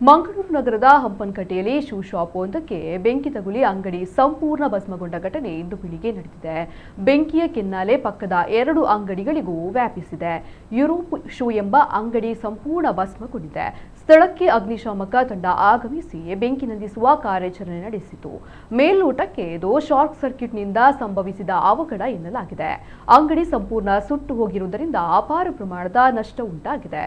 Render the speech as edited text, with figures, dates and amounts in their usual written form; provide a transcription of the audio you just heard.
ಮಂಗಳೂರು ನಗರದ ಹಂಪನಕಟ್ಟೆಯಲ್ಲಿ shoe shop ಒಂದಕ್ಕೆ ಬೆಂಕಿ ತಗುಲಿ ಅಂಗಡಿ ಸಂಪೂರ್ಣ ಭಸ್ಮಗೊಂಡ ಘಟನೆ ಇಂದು ಬೆಳಿಗ್ಗೆ ನಡೆದಿದೆ. ಬೆಂಕಿಯ ಕೆನ್ನಾಲೆ ಪಕ್ಕದ 2 ಅಂಗಡಿಗಳಿಗೂ ವ್ಯಾಪಿಸಿದೆ. ಯುರೋಪ್ ಶೂ ಎಂಬ ಅಂಗಡಿ ಸಂಪೂರ್ಣ ಭಸ್ಮಗೊಂಡಿದೆ. ಸ್ಥಳಕ್ಕೆ ಅಗ್ನಿಶಾಮಕ ತಂಡ ಆಗಮಿಸಿ ಬೆಂಕಿ ನಂದಿಸುವ ಕಾರ್ಯಾಚರಣೆ ನಡೆಸಿತು. ಮೇಲ್ನೋಟಕ್ಕೆ ಇದು ಶಾರ್ಟ್ ಸರ್ಕ್ಯೂಟ್ನಿಂದ ಸಂಭವಿಸಿದ ಅವಘಡ ಎನ್ನಲಾಗಿದೆ. ಅಂಗಡಿ ಸಂಪೂರ್ಣ ಸುಟ್ಟು ಹೋಗಿರುವುದರಿಂದ ಅಪಾರ ಪ್ರಮಾಣದ ನಷ್ಟ ಉಂಟಾಗಿದೆ.